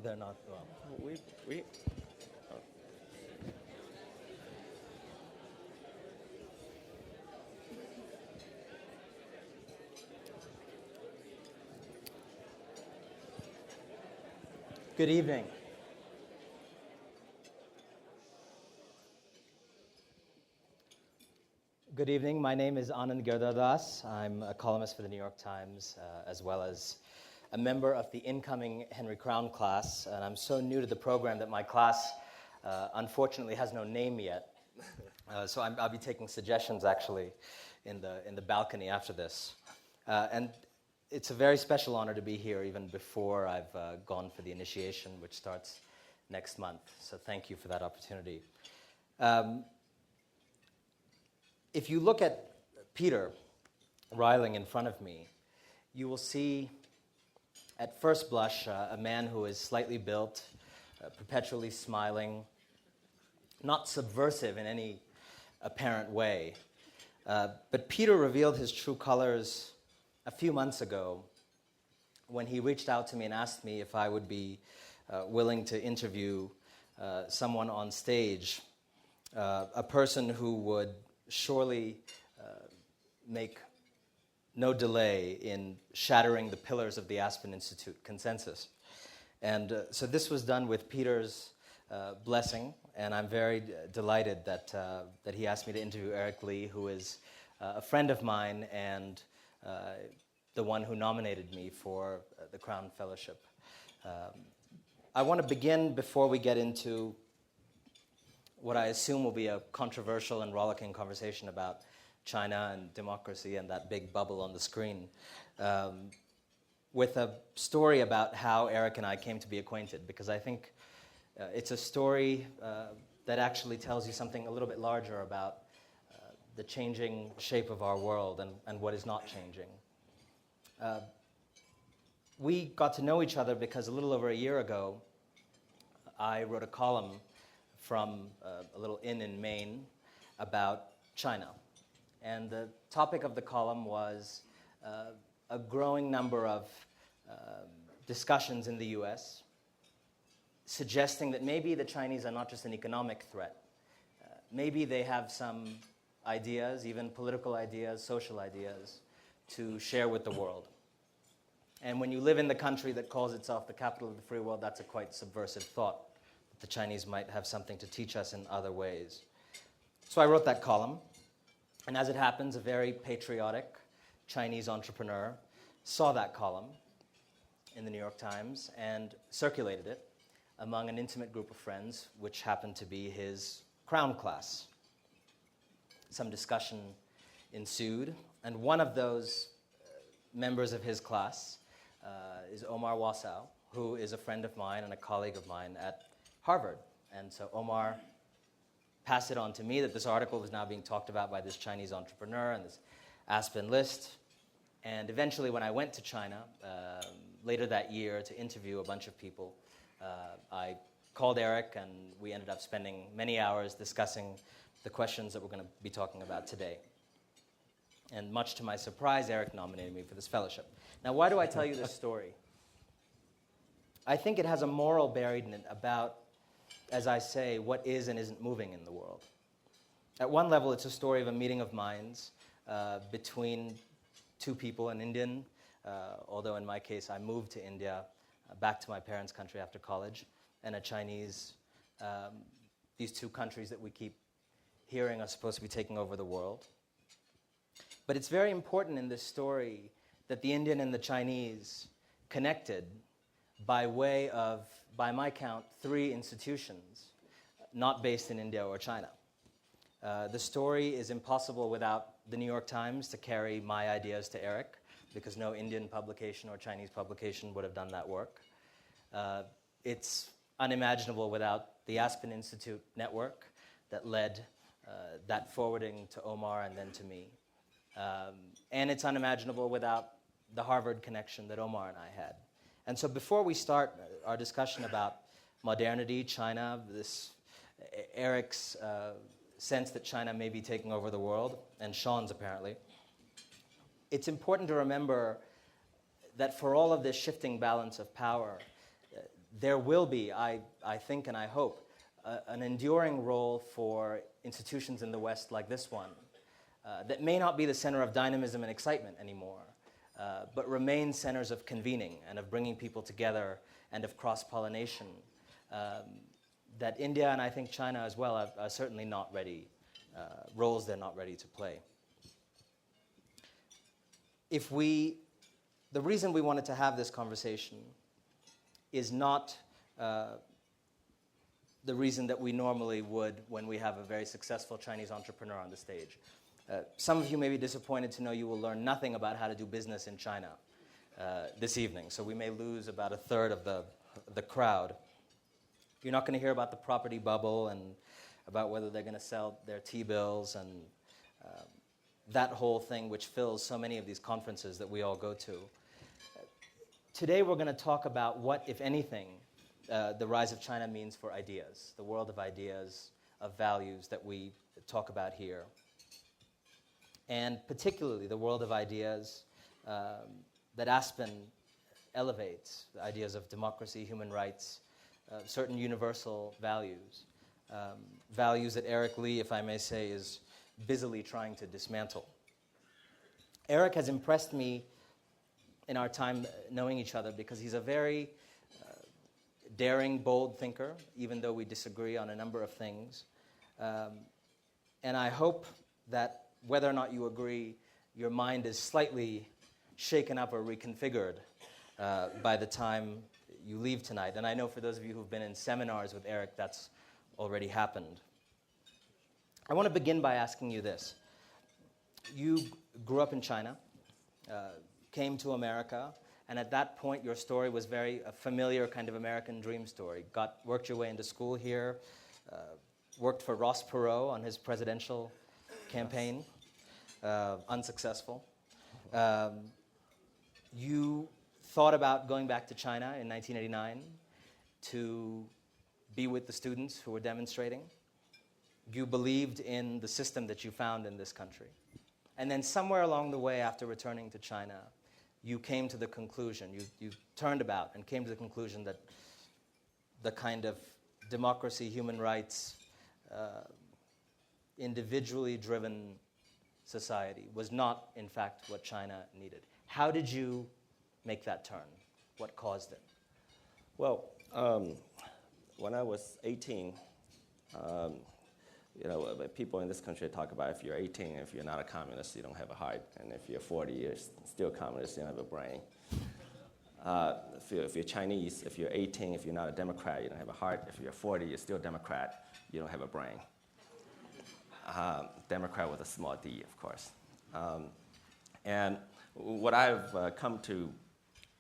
They're not, well. We. Oh. Good evening. Good evening. My name is Anand Giridharadas. I'm a columnist for the New York Times, as well as a member of the incoming Henry Crown class. And I'm so new to the program that my class, unfortunately, has no name yet. So I'll be taking suggestions, actually, in the balcony after this. And it's a very special honor to be here, even before I've gone for the initiation, which starts next month. So thank you for that opportunity. If you look at Peter Riling in front of me, you will see, at first blush, a man who is slightly built, perpetually smiling, not subversive in any apparent way. But Peter revealed his true colors a few months ago when he reached out to me and asked me if I would be willing to interview someone on stage, a person who would surely make no delay in shattering the pillars of the Aspen Institute consensus. And so this was done with Peter's blessing, and I'm very delighted that he asked me to interview Eric Lee, who is a friend of mine and the one who nominated me for the Crown Fellowship. I want to begin, before we get into what I assume will be a controversial and rollicking conversation about China and democracy and that big bubble on the screen, with a story about how Eric and I came to be acquainted, because I think it's a story that actually tells you something a little bit larger about the changing shape of our world and what is not changing. We got to know each other because a little over a year ago, I wrote a column from a little inn in Maine about China. And the topic of the column was a growing number of discussions in the US suggesting that maybe the Chinese are not just an economic threat. Maybe they have some ideas, even political ideas, social ideas, to share with the world. And when you live in the country that calls itself the capital of the free world, that's a quite subversive thought, that the Chinese might have something to teach us in other ways. So I wrote that column, and as it happens, a very patriotic Chinese entrepreneur saw that column in the New York Times and circulated it among an intimate group of friends, which happened to be his Crown class. Some discussion ensued, and one of those members of his class is Omar Wasow, who is a friend of mine and a colleague of mine at Harvard. And so Omar passed it on to me that this article was now being talked about by this Chinese entrepreneur and this Aspen list. And eventually, when I went to China later that year to interview a bunch of people, I called Eric, and we ended up spending many hours discussing the questions that we're going to be talking about today. And much to my surprise, Eric nominated me for this fellowship. Now, why do I tell you this story? I think it has a moral buried in it about, as I say, what is and isn't moving in the world. At one level, it's a story of a meeting of minds between two people, an Indian, although in my case I moved to India, back to my parents' country after college, and a Chinese. These two countries that we keep hearing are supposed to be taking over the world. But it's very important in this story that the Indian and the Chinese connected by way of, by my count, 3 institutions not based in India or China. The story is impossible without the New York Times to carry my ideas to Eric, because no Indian publication or Chinese publication would have done that work. It's unimaginable without the Aspen Institute network that led that forwarding to Omar and then to me. And it's unimaginable without the Harvard connection that Omar and I had. And so before we start our discussion about modernity, China, this Eric's sense that China may be taking over the world, and Sean's apparently, it's important to remember that for all of this shifting balance of power, there will be, I think and I hope, an enduring role for institutions in the West like this one that may not be the center of dynamism and excitement anymore, but remain centers of convening and of bringing people together and of cross-pollination, that India and I think China as well are certainly not ready, roles they're not ready to play. The reason we wanted to have this conversation is not the reason that we normally would when we have a very successful Chinese entrepreneur on the stage. Some of you may be disappointed to know you will learn nothing about how to do business in China this evening, so we may lose about a third of the crowd. You're not going to hear about the property bubble and about whether they're going to sell their T-bills and that whole thing which fills so many of these conferences that we all go to. Today we're going to talk about what, if anything, the rise of China means for ideas, the world of ideas, of values that we talk about here. And particularly the world of ideas that Aspen elevates, the ideas of democracy, human rights, certain universal values, values that Eric Lee, if I may say, is busily trying to dismantle. Eric has impressed me in our time knowing each other because he's a very daring, bold thinker, even though we disagree on a number of things. And I hope that whether or not you agree, your mind is slightly shaken up or reconfigured by the time you leave tonight. And I know for those of you who've been in seminars with Eric, that's already happened. I want to begin by asking you this. You grew up in China, came to America, and at that point your story was a familiar kind of American dream story. Worked your way into school here, worked for Ross Perot on his presidential campaign, unsuccessful. You thought about going back to China in 1989 to be with the students who were demonstrating. You believed in the system that you found in this country. And then somewhere along the way after returning to China, you came to the conclusion, you turned about and came to the conclusion that the kind of democracy, human rights, individually driven society was not, in fact, what China needed. How did you make that turn? What caused it? Well, when I was 18, people in this country talk about if you're 18, if you're not a communist, you don't have a heart. And if you're 40, you're still a communist, you don't have a brain. If you're Chinese, if you're 18, if you're not a Democrat, you don't have a heart. If you're 40, you're still a Democrat, you don't have a brain. Democrat with a small d, of course. And what I've come to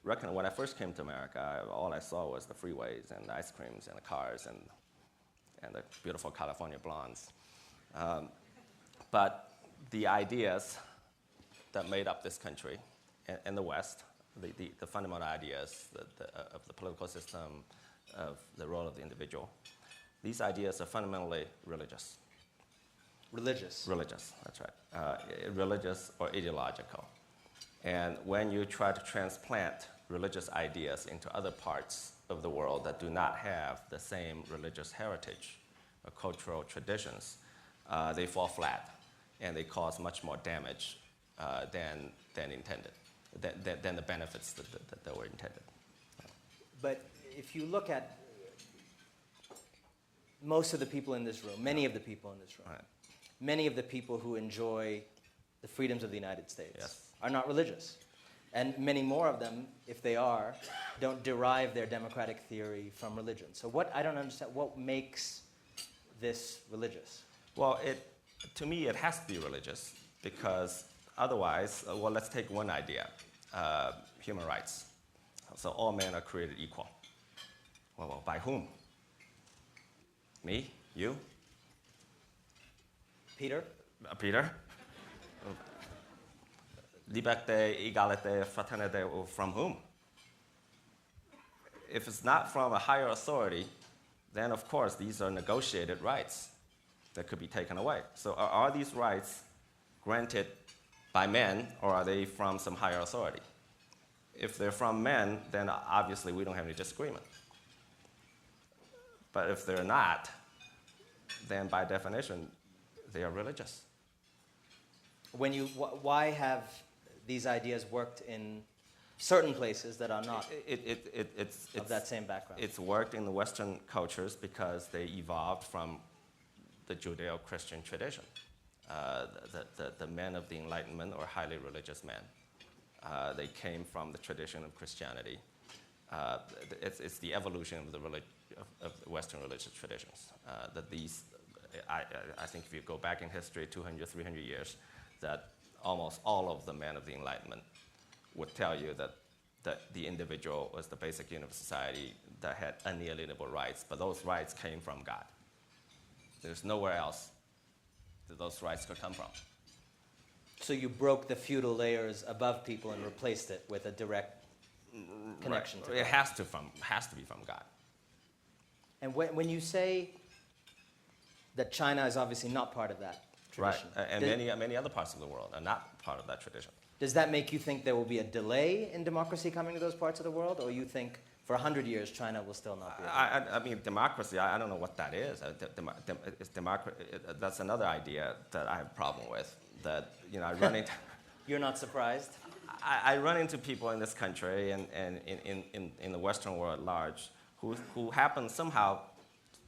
reckon, when I first came to America, all I saw was the freeways and the ice creams and the cars and the beautiful California blondes. But the ideas that made up this country in the West, the fundamental ideas of the political system, of the role of the individual, these ideas are fundamentally religious. Religious? Religious, that's right. Religious or ideological. And when you try to transplant religious ideas into other parts of the world that do not have the same religious heritage or cultural traditions, they fall flat and they cause much more damage than intended, than the benefits that were intended. But if you look at most of the people in this room, many of the people in this room, Right. many of the people who enjoy the freedoms of the United States Yes. are not religious. And many more of them, if they are, don't derive their democratic theory from religion. So I don't understand, what makes this religious? Well, to me, it has to be religious because otherwise, let's take one idea, human rights. So all men are created equal. Well, by whom? Me? You? Peter? Peter? Liberté, égalité, fraternité, from whom? If it's not from a higher authority, then of course these are negotiated rights that could be taken away. So are these rights granted by men or are they from some higher authority? If they're from men, then obviously we don't have any disagreement. But if they're not, then by definition, they are religious. Why have these ideas worked in certain places that are not of that same background? It's worked in the Western cultures because they evolved from the Judeo-Christian tradition. The men of the Enlightenment are highly religious men. They came from the tradition of Christianity. It's the evolution of the Western religious traditions. I think if you go back in history 200, 300 years, that almost all of the men of the Enlightenment would tell you that the individual was the basic unit of society that had unalienable rights, but those rights came from God. There's nowhere else that those rights could come from. So you broke the feudal layers above people and replaced it with a direct connection to God. It has to be from God. And when you say that China is obviously not part of that tradition. Right, and many other parts of the world are not part of that tradition. Does that make you think there will be a delay in democracy coming to those parts of the world, or you think for 100 years China will still not be? I mean, democracy, I don't know what that is. That's another idea that I have a problem with. That, I run into... You're not surprised? I run into people in this country and in the Western world at large who happen somehow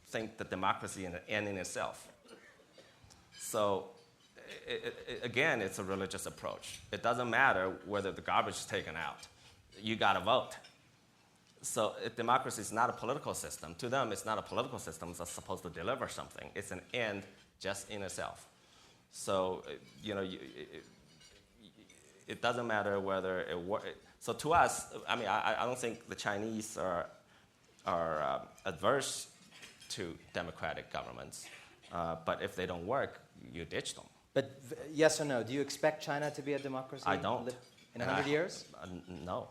think that democracy is an end in itself. So, again, it's a religious approach. It doesn't matter whether the garbage is taken out. You got to vote. So democracy is not a political system. To them, it's not a political system that's supposed to deliver something. It's an end just in itself. So, it doesn't matter whether it works. So to us, I don't think the Chinese are adverse to democratic governments. But if they don't work, you ditch them. But yes or no, do you expect China to be a democracy? I don't. In 100 years? No.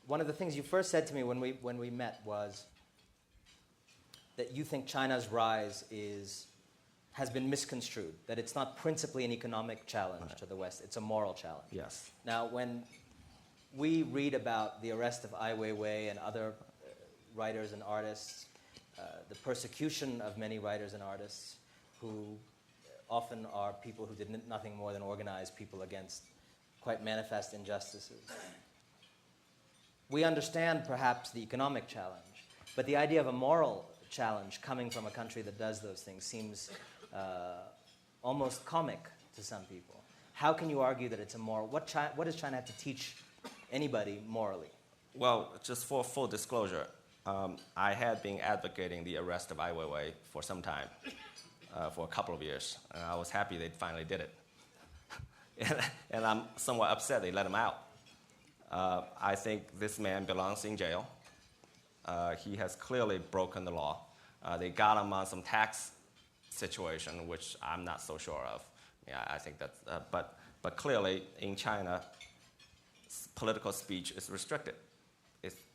One of the things you first said to me when we met was that you think China's rise has been misconstrued, that it's not principally an economic challenge to the West, it's a moral challenge. Yes. Now, when we read about the arrest of Ai Weiwei and other writers and artists, the persecution of many writers and artists who often are people who did nothing more than organize people against quite manifest injustices. We understand perhaps the economic challenge, but the idea of a moral challenge coming from a country that does those things seems almost comic to some people. How can you argue that it's a moral? What does China have to teach anybody morally? Well, just for full disclosure, I had been advocating the arrest of Ai Weiwei for some time, for a couple of years, and I was happy they finally did it. and I'm somewhat upset they let him out. I think this man belongs in jail. He has clearly broken the law. They got him on some tax situation, which I'm not so sure of. Yeah, I think that's, but clearly in China, political speech is restricted.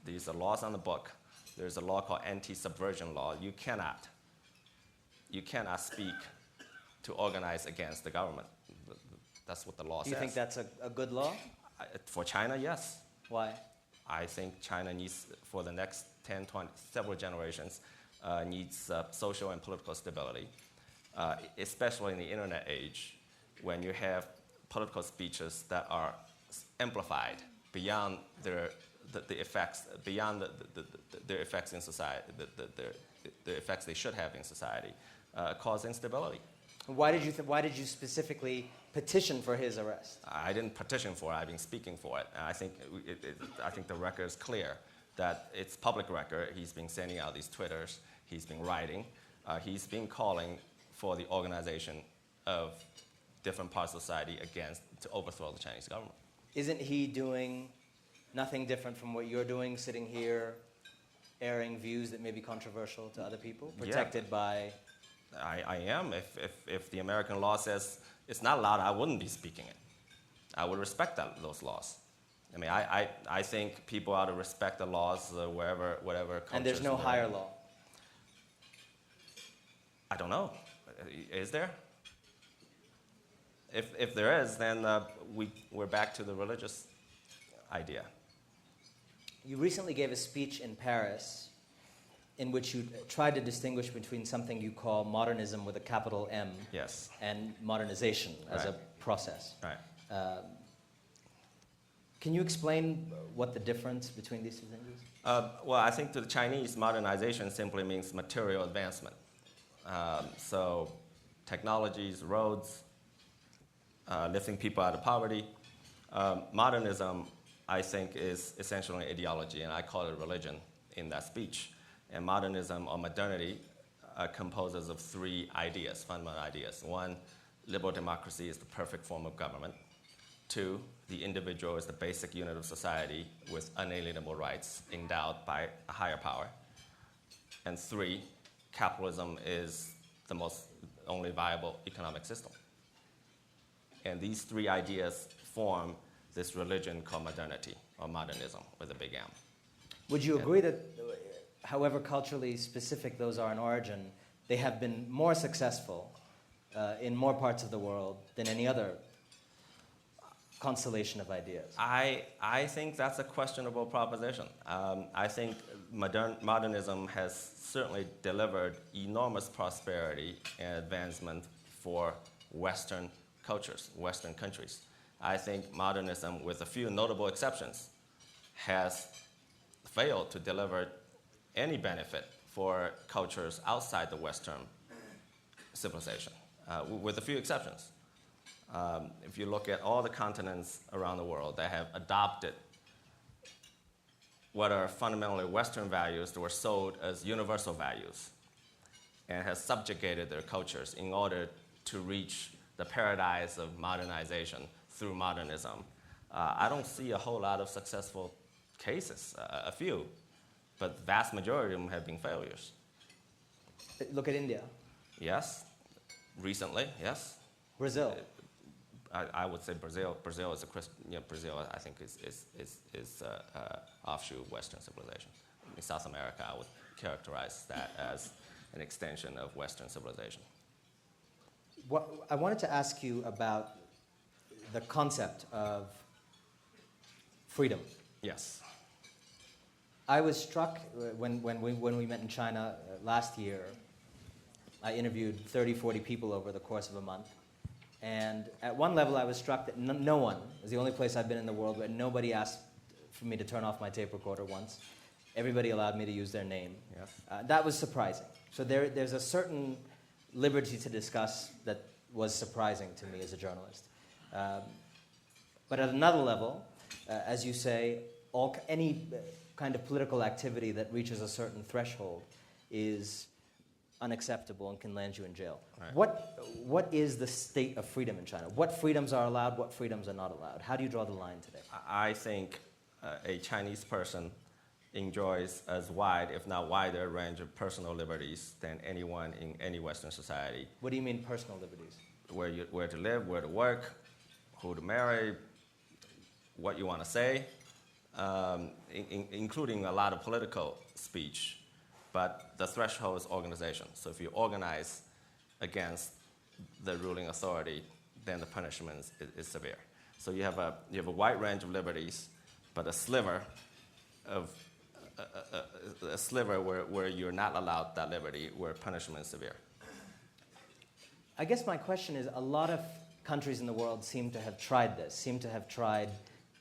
These are laws on the book. There's a law called anti-subversion law. You cannot speak to organize against the government. That's what the law says. Do you think that's a good law? For China, yes. Why? I think China needs, for the next 10, 20, several generations, needs social and political stability, especially in the internet age, when you have political speeches that are amplified beyond the effects, beyond their effects in society, the effects they should have in society, cause instability. Why did you specifically petition for his arrest? I didn't petition for it. I've been speaking for it. And I think the record is clear that it's public record. He's been sending out these Twitters. He's been writing. He's been calling for the organization of different parts of society to overthrow the Chinese government. Isn't he doing nothing different from what you're doing, sitting here, airing views that may be controversial to other people, protected by... I am. If the American law says it's not allowed, I wouldn't be speaking it. I would respect those laws. I mean, I think people ought to respect the laws whatever cultures. And there's no higher law? I don't know. Is there? If there is, then we're back to the religious idea. You recently gave a speech in Paris in which you try to distinguish between something you call modernism with a capital M Yes. and modernization as a process. Right. Can you explain what the difference between these two things is? Well, I think to the Chinese, modernization simply means material advancement. So technologies, roads, lifting people out of poverty. Modernism, I think, is essentially an ideology, and I call it religion in that speech. And modernism or modernity composes of three ideas, fundamental ideas. One, liberal democracy is the perfect form of government. Two, the individual is the basic unit of society with unalienable rights endowed by a higher power. And three, capitalism is the only viable economic system. And these three ideas form this religion called modernity, or modernism with a big M. Would you agree that, however culturally specific those are in origin, they have been more successful in more parts of the world than any other constellation of ideas? I think that's a questionable proposition. I think modernism has certainly delivered enormous prosperity and advancement for Western cultures, Western countries. I think modernism, with a few notable exceptions, has failed to deliver any benefit for cultures outside the Western civilization, with a few exceptions. If you look at all the continents around the world that have adopted what are fundamentally Western values that were sold as universal values and has subjugated their cultures in order to reach the paradise of modernization through modernism, I don't see a whole lot of successful cases, a few, but the vast majority of them have been failures. Look at India. Yes, recently, yes. Brazil. I would say Brazil. Brazil is a Christian. Brazil, I think, is offshoot Western civilization. In South America, I would characterize that as an extension of Western civilization. I wanted to ask you about the concept of freedom. Yes. I was struck when we met in China last year. I interviewed 30, 40 people over the course of a month. And at one level, I was struck that no one, it was the only place I've been in the world where nobody asked for me to turn off my tape recorder once. Everybody allowed me to use their name. Yes. That was surprising. So there's a certain liberty to discuss that was surprising to me as a journalist. But at another level, as you say, any kind of political activity that reaches a certain threshold is unacceptable and can land you in jail. Right. What is the state of freedom in China? What freedoms are allowed, what freedoms are not allowed? How do you draw the line today? I think a Chinese person enjoys as wide, if not wider, range of personal liberties than anyone in any Western society. What do you mean personal liberties? Where to live, where to work, who to marry, what you want to say, including a lot of political speech. But the threshold is organization. So if you organize against the ruling authority, then the punishment is severe. So you have a wide range of liberties, but a sliver where you're not allowed that liberty, where punishment is severe. I guess my question is, a lot of countries in the world seem to have tried this, seem to have tried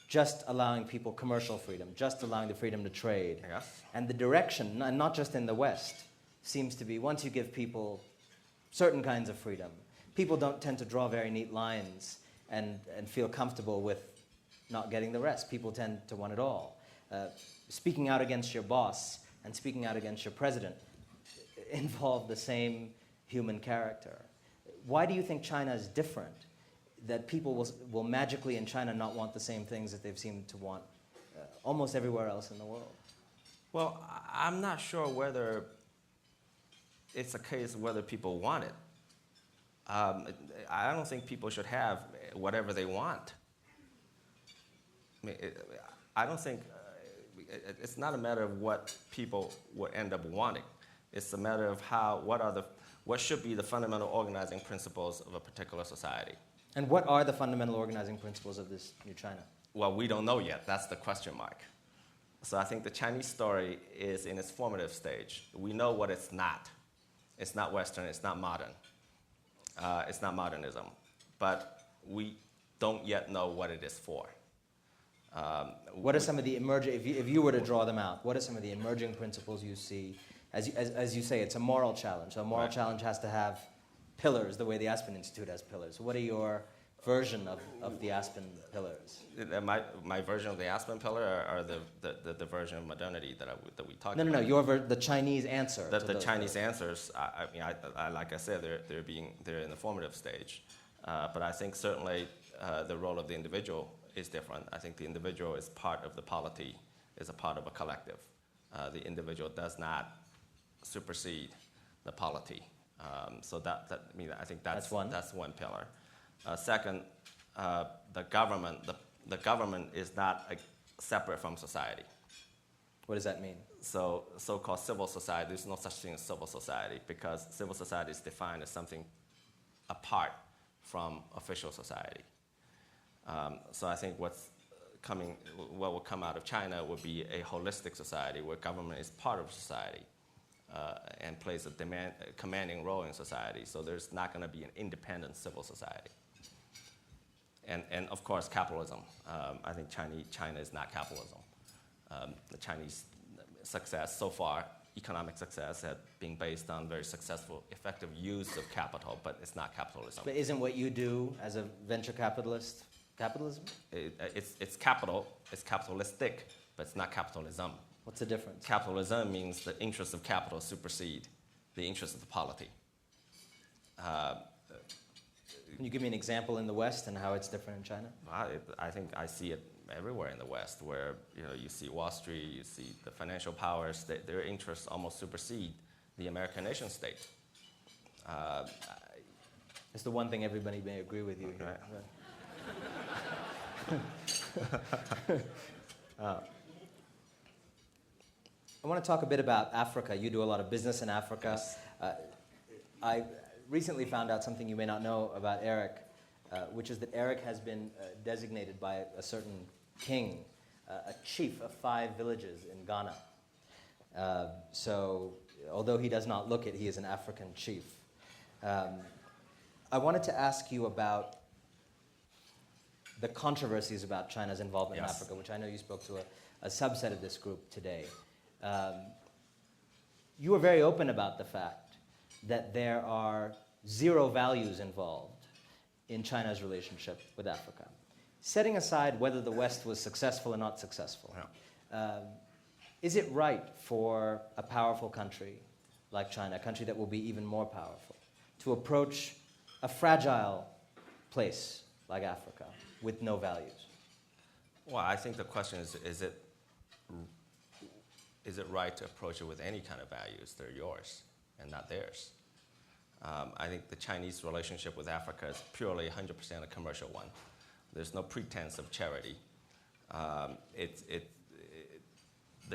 just allowing people commercial freedom, just allowing the freedom to trade. Yes. And the direction, and not just in the West, seems to be once you give people certain kinds of freedom, people don't tend to draw very neat lines and feel comfortable with not getting the rest. People tend to want it all. Speaking out against your boss and speaking out against your president involve the same human character. Why do you think China is different? That people will magically in China not want the same things that they've seemed to want almost everywhere else in the world? Well, I'm not sure whether it's a case of whether people want it. I don't think people should have whatever they want. I mean, I don't think it's not a matter of what people will end up wanting. It's a matter of what should be the fundamental organizing principles of a particular society. And what are the fundamental organizing principles of this new China? Well, we don't know yet. That's the question mark. So I think the Chinese story is in its formative stage. We know what it's not. It's not Western, it's not modern. It's not modernism. But we don't yet know what it is for. What are some of the emerging, if you were to draw them out, what are some of the emerging principles you see? As you say, it's a moral challenge. So a moral challenge has to have pillars, the way the Aspen Institute has pillars. What are your version of the Aspen pillars? My version of the Aspen pillar or the version of modernity that we talked about? No, the Chinese answer. The Chinese answers, like I said, they're in the formative stage. But I think certainly the role of the individual is different. I think the individual is part of the polity, is a part of a collective. The individual does not supersede the polity. So I think that's one pillar. Second, the government is not separate from society. What does that mean? So-called civil society, there's no such thing as civil society because civil society is defined as something apart from official society. So I think what will come out of China would be a holistic society where government is part of society and plays a commanding role in society. So there's not going to be an independent civil society. And of course, capitalism. I think China is not capitalism. The Chinese success so far, economic success, has been based on very successful, effective use of capital, but it's not capitalism. But isn't what you do as a venture capitalist capitalism? It's capital, it's capitalistic, but it's not capitalism. What's the difference? Capitalism means the interests of capital supersede the interests of the polity. Can you give me an example in the West and how it's different in China? I think I see it everywhere in the West, where you see Wall Street, you see the financial powers, their interests almost supersede the American nation state. It's the one thing everybody may agree with you here. Right. I want to talk a bit about Africa. You do a lot of business in Africa. Yes. I recently found out something you may not know about Eric, which is that Eric has been designated by a certain king, a chief of 5 villages in Ghana. So although he does not look it, he is an African chief. I wanted to ask you about the controversies about China's involvement in Africa, which I know you spoke to a subset of this group today. You were very open about the fact that there are 0 values involved in China's relationship with Africa. Setting aside whether the West was successful or not successful, is it right for a powerful country like China, a country that will be even more powerful, to approach a fragile place like Africa with no values? Well, I think the question is it right to approach it with any kind of values? They're yours and not theirs. I think the Chinese relationship with Africa is purely 100% a commercial one. There's no pretense of charity. The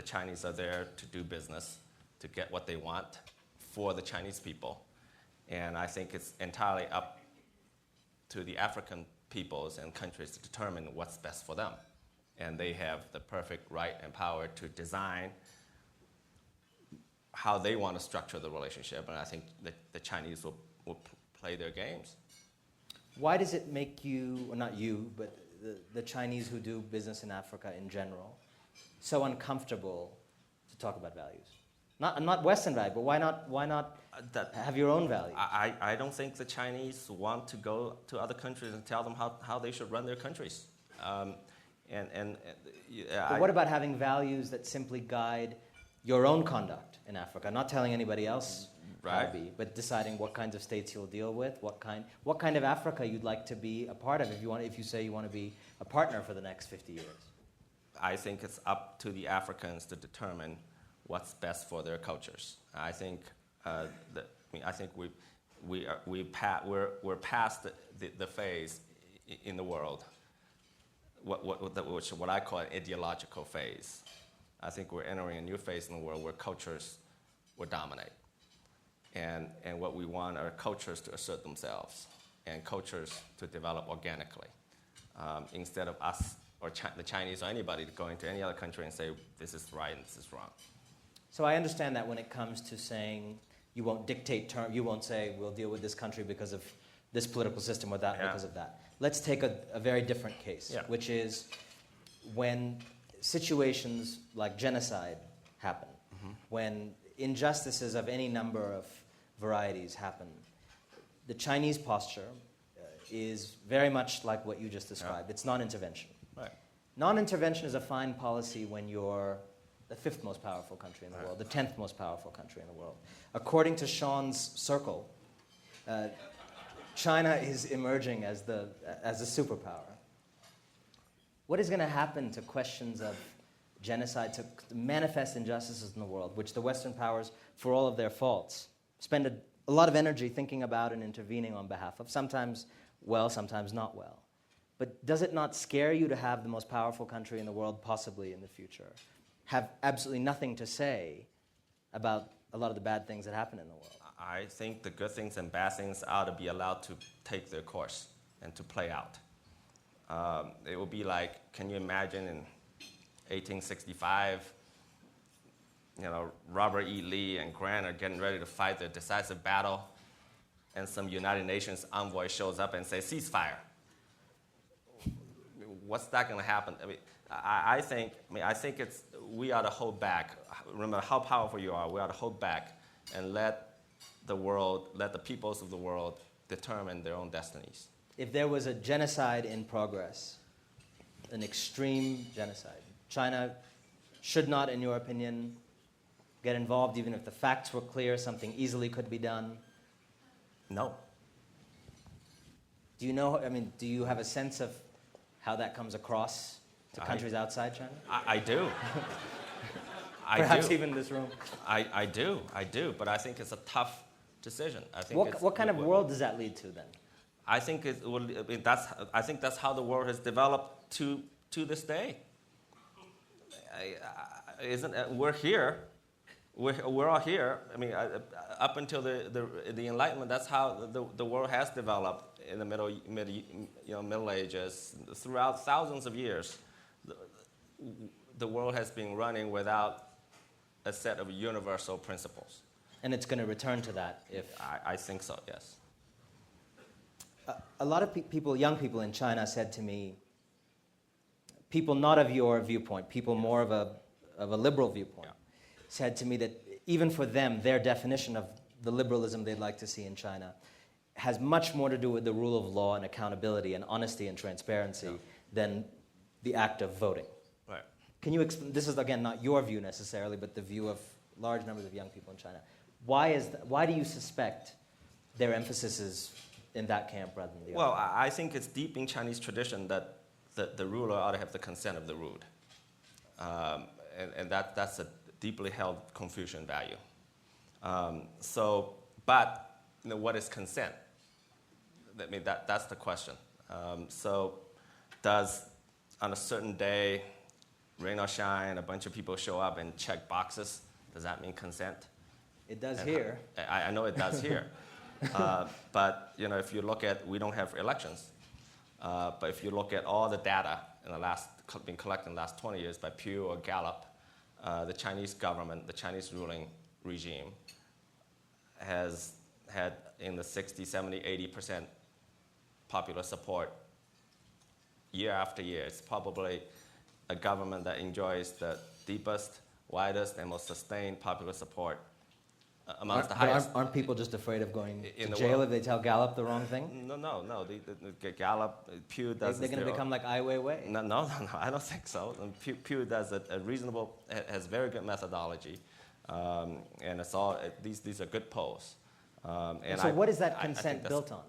Chinese are there to do business, to get what they want for the Chinese people. And I think it's entirely up to the African peoples and countries to determine what's best for them. And they have the perfect right and power to design how they want to structure the relationship. And I think the Chinese will play their games. Why does it make you, or not you, but the Chinese who do business in Africa in general, so uncomfortable to talk about values? Not Western value, but why not have your own value? I don't think the Chinese want to go to other countries and tell them how they should run their countries. But what about having values that simply guide your own conduct in Africa? Not telling anybody else how to be, but deciding what kinds of states you'll deal with, what kind of Africa you'd like to be a part of if you say you want to be a partner for the next 50 years. I think it's up to the Africans to determine what's best for their cultures. I think we're past the phase in the world, what I call an ideological phase. I think we're entering a new phase in the world where cultures will dominate. And what we want are cultures to assert themselves and cultures to develop organically, instead of us or the Chinese or anybody to go into any other country and say this is right and this is wrong. So I understand that when it comes to saying you won't dictate you won't say we'll deal with this country because of this political system or that because of that. Let's take a very different case, which is when situations like genocide happen, when injustices of any number of varieties happen. The Chinese posture is very much like what you just described. It's non-intervention. Right. Non-intervention is a fine policy when you're the fifth most powerful country in the world, the 10th most powerful country in the world. According to Sean's circle, China is emerging as a superpower. What is going to happen to questions of genocide, to manifest injustices in the world, which the Western powers, for all of their faults, spend a lot of energy thinking about and intervening on behalf of, sometimes well, sometimes not well. But does it not scare you to have the most powerful country in the world, possibly in the future, have absolutely nothing to say about a lot of the bad things that happen in the world? I think the good things and bad things ought to be allowed to take their course and to play out. It would be like, can you imagine in 1865, Robert E. Lee and Grant are getting ready to fight the decisive battle, and some United Nations envoy shows up and says, ceasefire. What's that going to happen? I think we ought to hold back. Remember how powerful you are. We ought to hold back and let the peoples of the world determine their own destinies. If there was a genocide in progress, an extreme genocide, China should not, in your opinion, get involved even if the facts were clear, something easily could be done? No. Do you have a sense of how that comes across to countries outside China? I do. Perhaps even this room. I do, but I think it's a tough decision. What kind of world does that lead to then? I think that's how the world has developed to this day. We're here. We're all here. Up until the Enlightenment, that's how the world has developed in the Middle Ages. Throughout thousands of years, the world has been running without a set of universal principles. And it's going to return to that if... I think so, yes. A lot of young people in China said to me, people not of your viewpoint, people more of a liberal viewpoint, said to me that even for them, their definition of the liberalism they'd like to see in China has much more to do with the rule of law and accountability and honesty and transparency than the act of voting. Right. Can you explain, this is again not your view necessarily, but the view of large numbers of young people in China. Why do you suspect their emphasis is in that camp rather than the other? Well, I think it's deep in Chinese tradition that the ruler ought to have the consent of the ruled. And that's a deeply held Confucian value. But what is consent? That's the question. So does, on a certain day, rain or shine, a bunch of people show up and check boxes? Does that mean consent? It does here. I know it does here. But if you look at, we don't have elections. But if you look at all the data been collected in the last 20 years by Pew or Gallup, the Chinese government, the Chinese ruling regime, has had in the 60, 70, 80% popular support year after year. It's probably a government that enjoys the deepest, widest, and most sustained popular support amongst the highest. Aren't people just afraid of going in to the jail world. if they tell Gallup the wrong thing? No. The Gallup, Pew does. They're going to become like Ai Weiwei? No. I don't think so. And Pew does a reasonable, has very good methodology, and it's all these are good polls. And so what is that consent built on?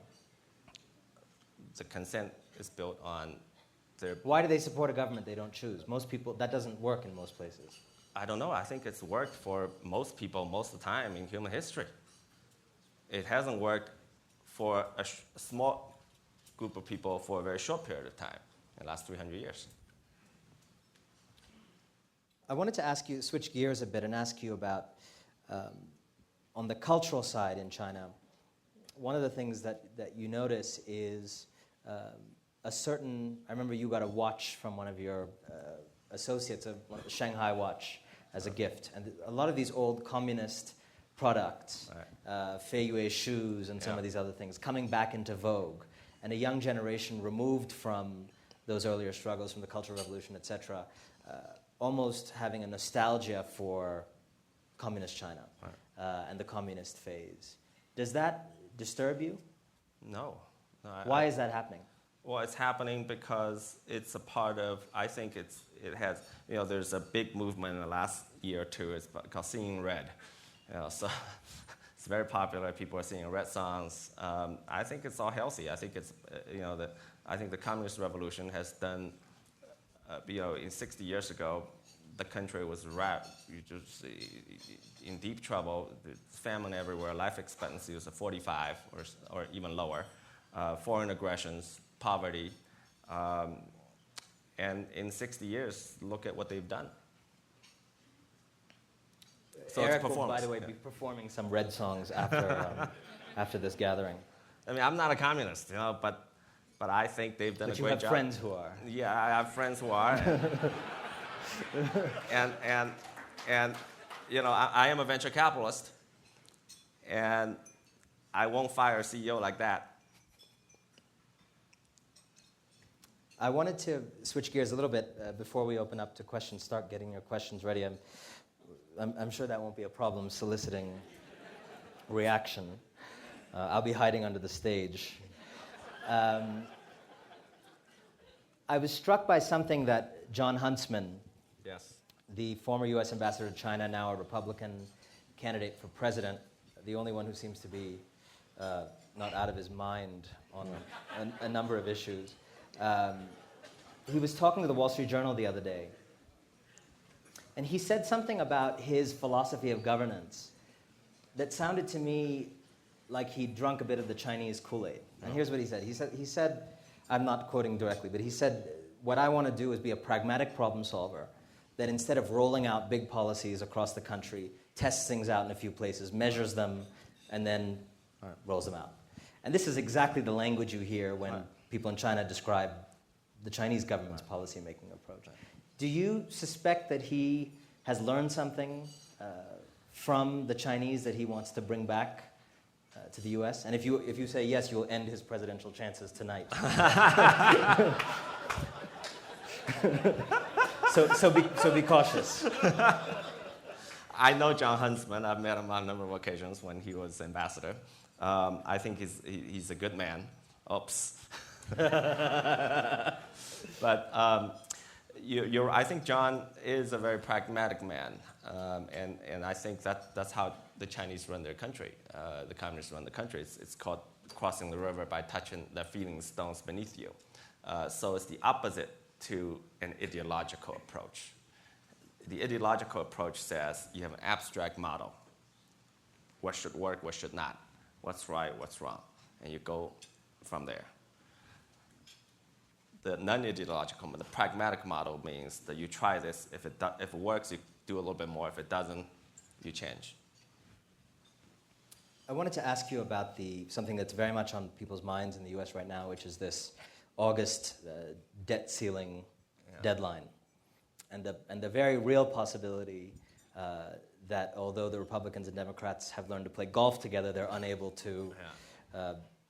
The consent is built on their... Why do they support a government they don't choose? Most people, that doesn't work in most places. I don't know. I think it's worked for most people most of the time in human history. It hasn't worked for a small group of people for a very short period of time in the last 300 years. I wanted to switch gears a bit and ask you about, on the cultural side in China, one of the things that you notice is a certain, I remember you got a watch from one of your associates, a Shanghai watch, as a gift. And a lot of these old communist products, Fei Yue shoes and some of these other things, coming back into vogue. And a young generation removed from those earlier struggles, from the Cultural Revolution, etc., almost having a nostalgia for communist China and the communist phase. Does that disturb you? No. Why is that happening? Well, it's happening because it's a part of, I think it has, there's a big movement in the last year or two, it's called Seeing Red. So it's very popular, people are singing red songs. I think it's all healthy. I think it's, I think the Communist Revolution has done, in 60 years ago, the country was in deep trouble, famine everywhere, life expectancy was 45 or even lower, foreign aggressions, poverty, and in 60 years, look at what they've done. So Eric will, by the way, be performing some Red songs after this gathering. I mean, I'm not a communist, but I think they've done a great job. But you have friends who are. Yeah, I have friends who are. And I am a venture capitalist, and I won't fire a CEO like that. I wanted to switch gears a little bit before we open up to questions. Start getting your questions ready. I'm sure that won't be a problem soliciting reaction. I'll be hiding under the stage. I was struck by something that John Huntsman, the former U.S. ambassador to China, now a Republican candidate for president, the only one who seems to be not out of his mind on a number of issues. He was talking to the Wall Street Journal the other day, and he said something about his philosophy of governance that sounded to me like he'd drunk a bit of the Chinese Kool-Aid. And here's what he said. He said, I'm not quoting directly, but he said, what I want to do is be a pragmatic problem solver that instead of rolling out big policies across the country, tests things out in a few places, measures them, and then rolls them out. And this is exactly the language you hear when people in China describe the Chinese government's policy-making approach. Do you suspect that he has learned something from the Chinese that he wants to bring back to the U.S.? And if you say yes, you'll end his presidential chances tonight. So be cautious. I know John Huntsman. I've met him on a number of occasions when he was ambassador. I think he's a good man. Oops. But I think John is a very pragmatic man, and I think that's how the Chinese run their country. The communists run the country. It's called crossing the river by touching the feeling stones beneath you. So it's the opposite to an ideological approach. The ideological approach says you have an abstract model. What should work, what should not? What's right, what's wrong? And you go from there. The non-ideological, the pragmatic model means that you try this. If it works, you do a little bit more. If it doesn't, you change. I wanted to ask you about something that's very much on people's minds in the U.S. right now, which is this August debt ceiling deadline, and the very real possibility that although the Republicans and Democrats have learned to play golf together, they're unable to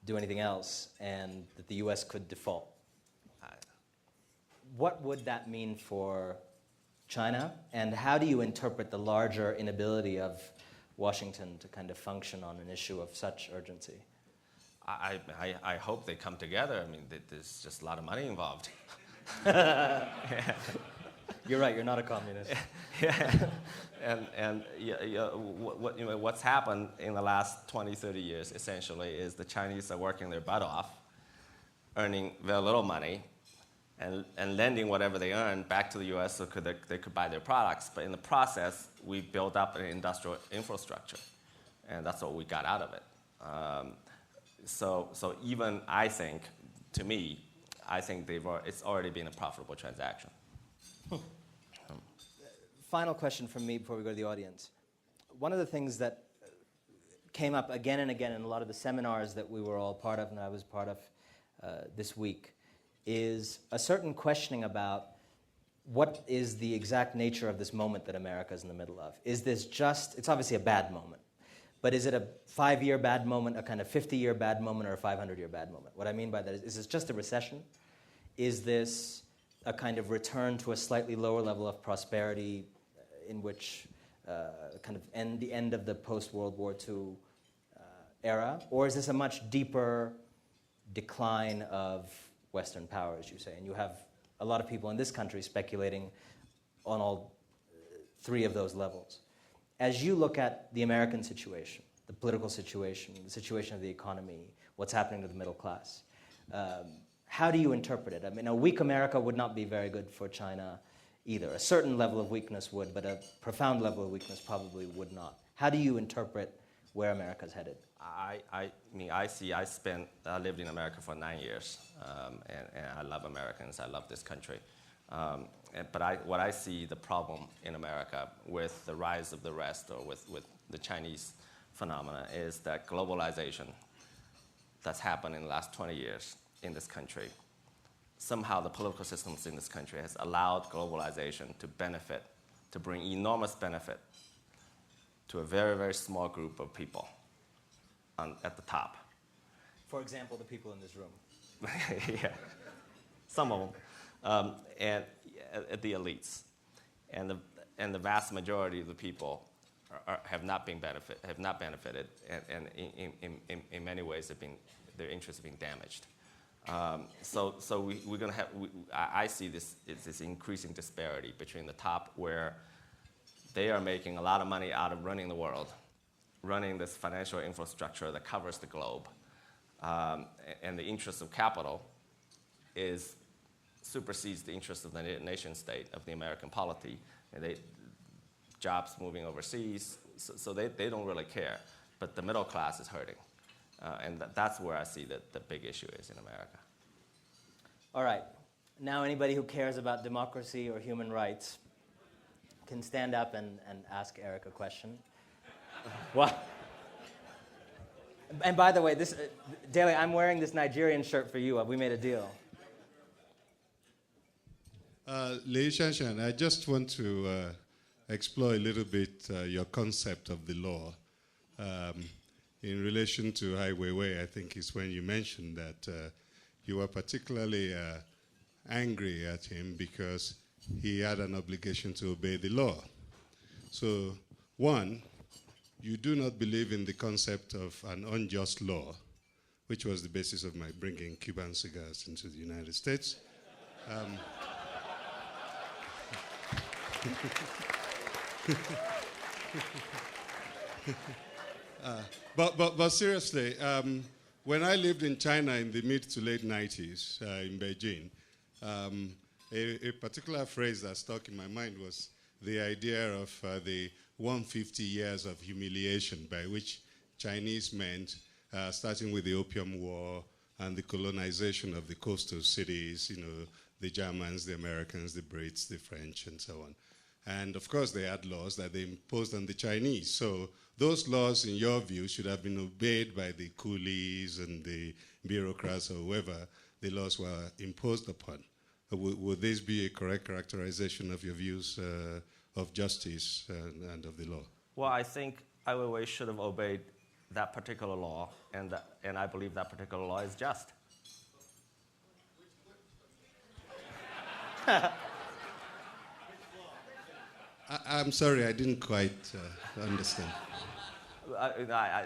do anything else, and that the U.S. could default. What would that mean for China, and how do you interpret the larger inability of Washington to kind of function on an issue of such urgency? I hope they come together. I mean, there's just a lot of money involved. You're right, you're not a communist. And what's happened in the last 20, 30 years, essentially, is the Chinese are working their butt off, earning very little money, and lending whatever they earn back to the U.S. so they could buy their products. But in the process, we built up an industrial infrastructure, and that's what we got out of it. So even I think, to me, I think it's already been a profitable transaction. Final question from me before we go to the audience. One of the things that came up again and again in a lot of the seminars that we were all part of and I was part of this week is a certain questioning about what is the exact nature of this moment that America is in the middle of. Is this just, it's obviously a bad moment, but is it a 5-year bad moment, a kind of 50-year bad moment, or a 500-year bad moment? What I mean by that is this just a recession? Is this a kind of return to a slightly lower level of prosperity in which kind of the end of the post-World War II era? Or is this a much deeper decline of Western power, as you say? And you have a lot of people in this country speculating on all three of those levels. As you look at the American situation, the political situation, the situation of the economy, what's happening to the middle class, how do you interpret it? I mean, a weak America would not be very good for China either. A certain level of weakness would, but a profound level of weakness probably would not. How do you interpret where America's headed? I lived in America for 9 years, and I love Americans. I love this country. But what I see the problem in America with the rise of the West, or with the Chinese phenomena, is that globalization that's happened in the last 20 years in this country. Somehow the political systems in this country has allowed globalization to benefit, to bring enormous benefit to a very, very small group of people at the top. For example, the people in this room. Yeah, some of them, and the elites, and the vast majority of the people have not benefited, and in many ways their interests have been damaged. So we're going to have. I see this increasing disparity between the top, where they are making a lot of money out of running the world, running this financial infrastructure that covers the globe, and the interest of capital supersedes the interest of the nation state, of the American polity. And jobs moving overseas, so they don't really care. But the middle class is hurting. And that's where I see that the big issue is in America. All right. Now anybody who cares about democracy or human rights can stand up and ask Eric a question. What? And by the way, Daley, I'm wearing this Nigerian shirt for you. We made a deal. Lei Shanshan, I just want to explore a little bit your concept of the law. In relation to Ai Weiwei, I think is when you mentioned that you were particularly angry at him because he had an obligation to obey the law. So, one, you do not believe in the concept of an unjust law, which was the basis of my bringing Cuban cigars into the United States. But seriously, when I lived in China in the mid to late 90s in Beijing, a particular phrase that stuck in my mind was the idea of the 150 years of humiliation, by which Chinese meant, starting with the Opium War and the colonization of the coastal cities, the Germans, the Americans, the Brits, the French, and so on. And of course, they had laws that they imposed on the Chinese. So those laws, in your view, should have been obeyed by the coolies and the bureaucrats or whoever the laws were imposed upon. Would this be a correct characterization of your views of justice and of the law? Well, I think Ai Weiwei should have obeyed that particular law, and I believe that particular law is just. I'm sorry, I didn't quite understand.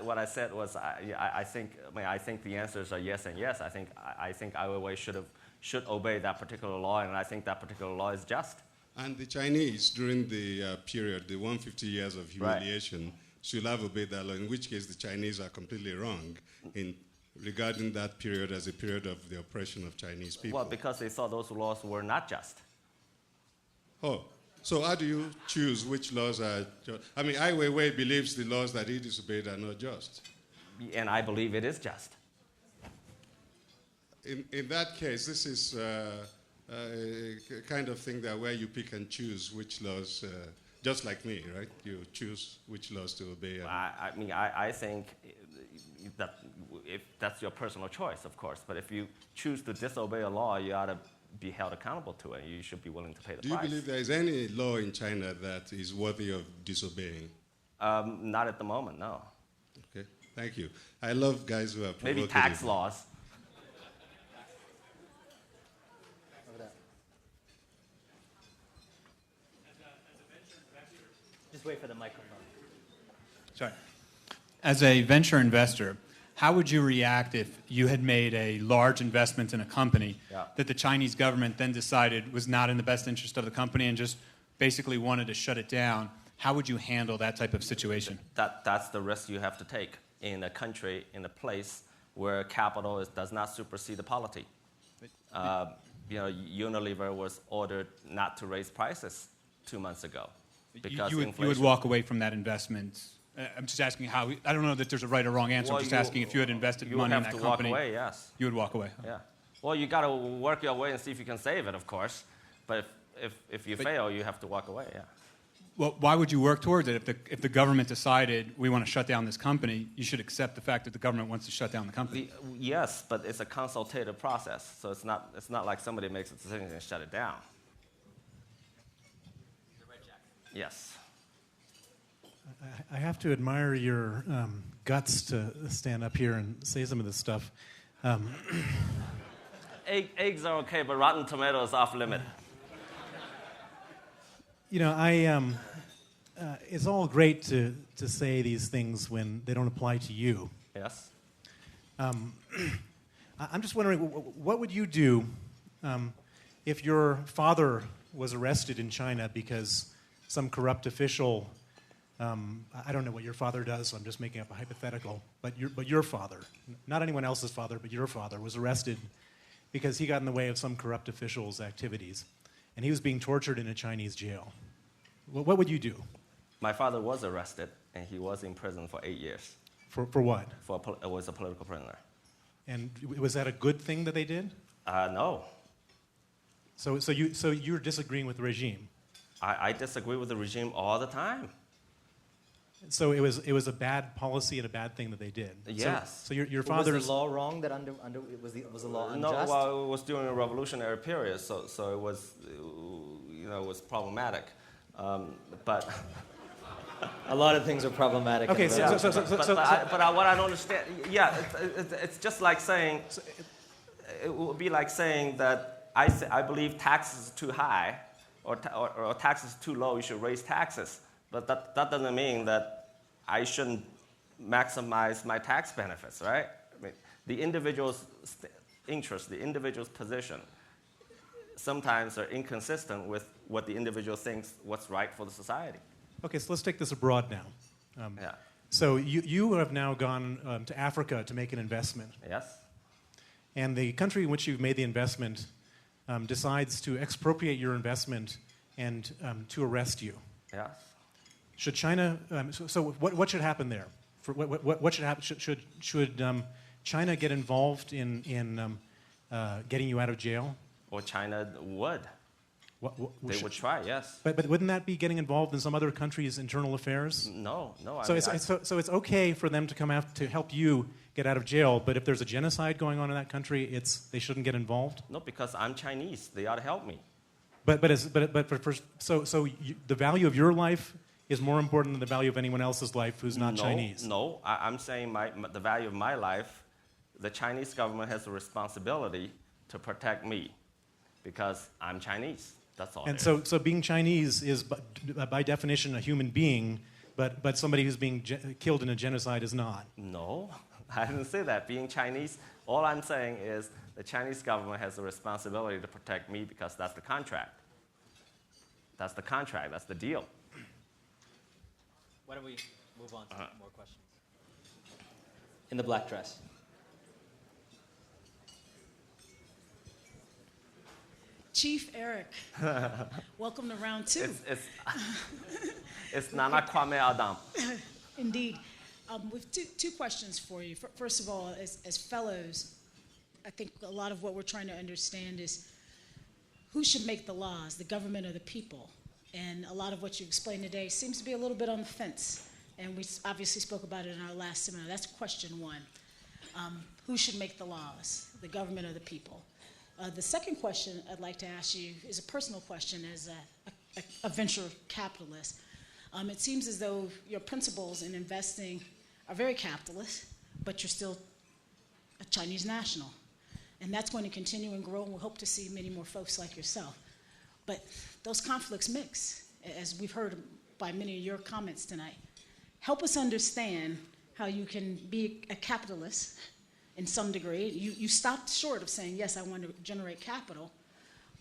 What I said was, I think the answers are yes and yes. I think Ai Weiwei should obey that particular law, and I think that particular law is just. And the Chinese, during the period, the 150 years of humiliation, should have obeyed that law, in which case the Chinese are completely wrong in regarding that period as a period of the oppression of Chinese people. Well, because they thought those laws were not just. Oh. So how do you choose which laws are just? I mean, Ai Weiwei believes the laws that he disobeyed are not just. And I believe it is just. In that case, this is a kind of thing that where you pick and choose which laws, just like me, right? You choose which laws to obey. I think, if that's your personal choice, of course. But if you choose to disobey a law, you ought to be held accountable to it. You should be willing to pay the Do you price. believe there is any law in China that is worthy of disobeying? Not at the moment, no. Okay, thank you. I love guys who are provocative. Maybe tax laws. Over there. Just wait for the microphone. Sorry. As a venture investor, how would you react if you had made a large investment in a company that the Chinese government then decided was not in the best interest of the company and just basically wanted to shut it down? How would you handle that type of situation? That's the risk you have to take in a country, in a place where capital does not supersede the polity. Unilever was ordered not to raise prices 2 months ago because you would walk away from that investment. I'm just asking how. I don't know that there's a right or wrong answer. I'm just asking if you had invested money in that company. You have to walk away, yes. You would walk away. Yeah. Well, you got to work your way and see if you can save it, of course. But if you fail, you have to walk away, yeah. Well, why would you work towards it? If the government decided we want to shut down this company, you should accept the fact that the government wants to shut down the company. Yes, but it's a consultative process, so it's not like somebody makes a decision and shut it down. The red jacket. Yes. I have to admire your guts to stand up here and say some of this stuff. Eggs are okay, but rotten tomatoes off limit. It's all great to say these things when they don't apply to you. Yes. I'm just wondering, what would you do if your father was arrested in China because some corrupt official, I don't know what your father does, so I'm just making up a hypothetical, but your father, not anyone else's father, but your father, was arrested because he got in the way of some corrupt official's activities, and he was being tortured in a Chinese jail. What would you do? My father was arrested, and he was in prison for 8 years. For what? It was a political prisoner. And was that a good thing that they did? No. So you're disagreeing with the regime? I disagree with the regime all the time. So it was a bad policy and a bad thing that they did. Yes. So your father's... Was the law wrong that was the law unjust? No, well, it was during a revolutionary period, so it was, it was problematic. But a lot of things are problematic. Okay, but what I don't understand, it's just like saying, it would be like saying that I believe taxes are too high, or taxes are too low. You should raise taxes. But that doesn't mean that I shouldn't maximize my tax benefits, right? I mean, the individual's interest, the individual's position, sometimes are inconsistent with what the individual thinks what's right for the society. Okay, so let's take this abroad now. So you have now gone to Africa to make an investment. Yes. And the country in which you've made the investment decides to expropriate your investment and to arrest you. Yes. Should China? What should happen there? What should happen? Should China get involved in getting you out of jail? Or China would. They would try, yes. But wouldn't that be getting involved in some other country's internal affairs? No. So it's okay for them to come out to help you get out of jail, but if there's a genocide going on in that country, they shouldn't get involved. No, because I'm Chinese. They ought to help me. The value of your life is more important than the value of anyone else's life who's not Chinese. No, I'm saying the value of my life, the Chinese government has a responsibility to protect me because I'm Chinese. That's all. And so being Chinese is, by definition, a human being, but somebody who's being killed in a genocide is not. No, I didn't say that. Being Chinese, all I'm saying is the Chinese government has a responsibility to protect me because that's the contract. That's the contract. That's the deal. Why don't we move on to more questions? In the black dress. Chief Eric, welcome to round two. It's Nana Kwame Adam. Indeed. With two questions for you. First of all, as fellows, I think a lot of what we're trying to understand is who should make the laws, the government or the people? And a lot of what you explained today seems to be a little bit on the fence. and we obviously spoke about it in our last seminar. That's question one. Who should make the laws, the government or the people? The second question I'd like to ask you is a personal question as a venture capitalist. It seems as though your principles in investing are very capitalist, but you're still a Chinese national. And that's going to continue and grow, and we hope to see many more folks like yourself. But those conflicts mix, as we've heard by many of your comments tonight. Help us understand how you can be a capitalist in some degree. You stopped short of saying, yes, I want to generate capital,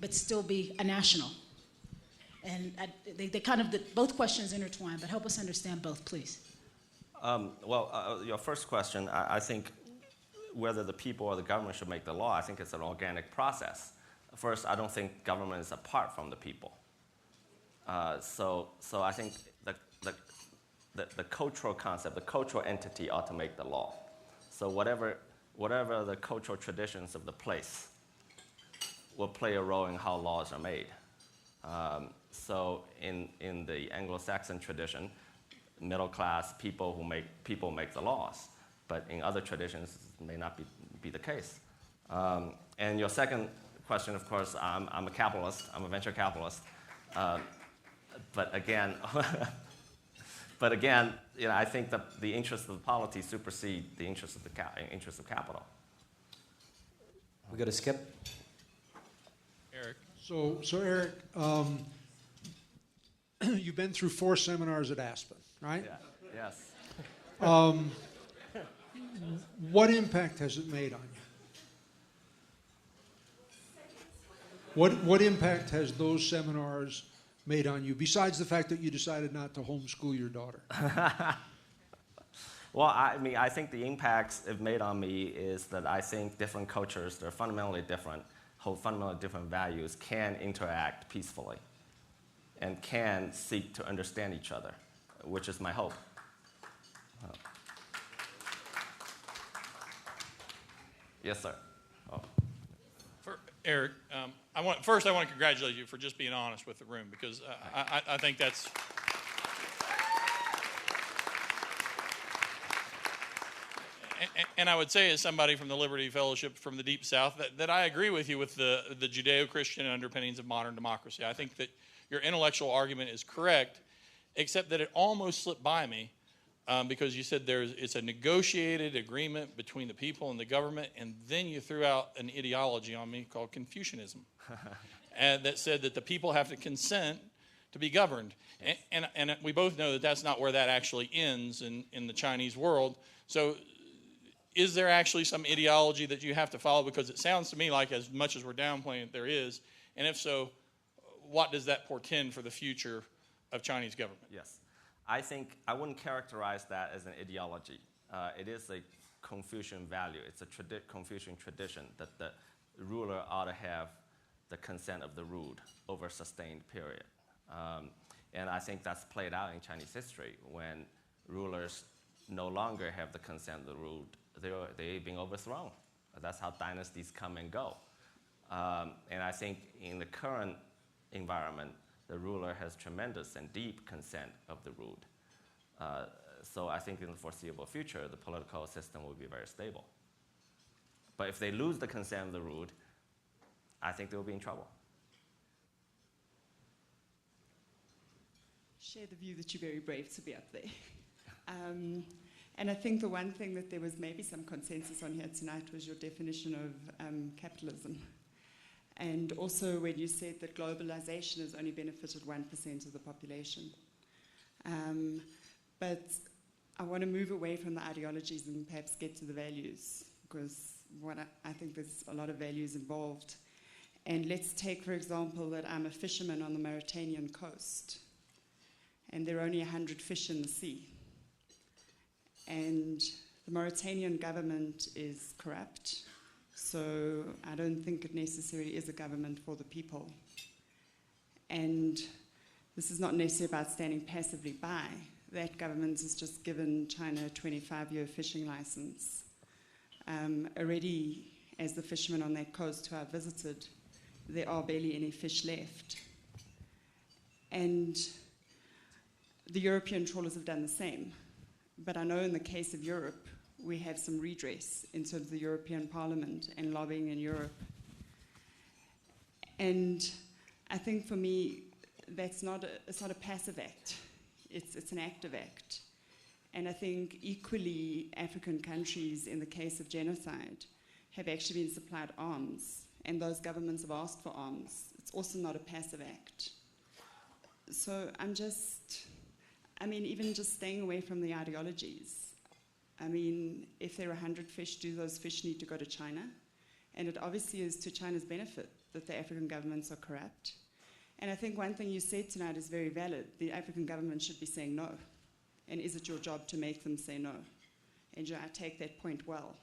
but still be a national. And they kind of, both questions intertwine, but help us understand both, please. Your first question, I think whether the people or the government should make the law, I think it's an organic process. First, I don't think government is apart from the people. So I think the cultural concept, the cultural entity ought to make the law. So whatever the cultural traditions of the place will play a role in how laws are made. So in the Anglo-Saxon tradition, middle class people make the laws, but in other traditions it may not be the case. And your second question, of course, I'm a capitalist. I'm a venture capitalist. But again, I think that the interests of the polity supersede the interests of capital. We go to Skip. Eric. So Eric, you've been through 4 seminars at Aspen, right? Yeah. Yes. What impact has it made on you? What impact has those seminars made on you, besides the fact that you decided not to homeschool your daughter? Well, I think the impacts it made on me is that I think different cultures that are fundamentally different, hold fundamentally different values, can interact peacefully and can seek to understand each other, which is my hope. Yes, sir. Oh. Eric, I want to congratulate you for just being honest with the room, because I think that's... And I would say, as somebody from the Liberty Fellowship from the Deep South, that I agree with you with the Judeo-Christian underpinnings of modern democracy. I think that your intellectual argument is correct, except that it almost slipped by me because you said it's a negotiated agreement between the people and the government, and then you threw out an ideology on me called Confucianism, and that said that the people have to consent to be governed. And we both know that that's not where that actually ends in the Chinese world. So is there actually some ideology that you have to follow? Because it sounds to me like, as much as we're downplaying it, there is. And if so, what does that portend for the future of Chinese government? Yes. I think I wouldn't characterize that as an ideology. It is a Confucian value. It's a Confucian tradition that the ruler ought to have the consent of the ruled over a sustained period. And I think that's played out in Chinese history when rulers no longer have the consent of the ruled. They're being overthrown. That's how dynasties come and go. And I think in the current environment, the ruler has tremendous and deep consent of the ruled. So I think in the foreseeable future, the political system will be very stable. But if they lose the consent of the ruled, I think they will be in trouble. Share the view that you're very brave to be up there. And I think the one thing that there was maybe some consensus on here tonight was your definition of capitalism. And also when you said that globalization has only benefited 1% of the population. But I want to move away from the ideologies and perhaps get to the values, because I think there's a lot of values involved. And let's take, for example, that I'm a fisherman on the Mauritanian coast, and there are only 100 fish in the sea. And the Mauritanian government is corrupt, so I don't think it necessarily is a government for the people. And this is not necessarily about standing passively by. That government has just given China a 25-year fishing license. Already, as the fishermen on that coast who I visited, there are barely any fish left. And the European trawlers have done the same. But I know in the case of Europe, we have some redress in terms of the European Parliament and lobbying in Europe. And I think for me, it's not a passive act. It's an active act. And I think equally African countries, in the case of genocide, have actually been supplied arms, and those governments have asked for arms. It's also not a passive act. So even just staying away from the ideologies. I mean, if there are 100 fish, do those fish need to go to China? And it obviously is to China's benefit that the African governments are corrupt. And I think one thing you said tonight is very valid. The African government should be saying no. And is it your job to make them say no? And I take that point well.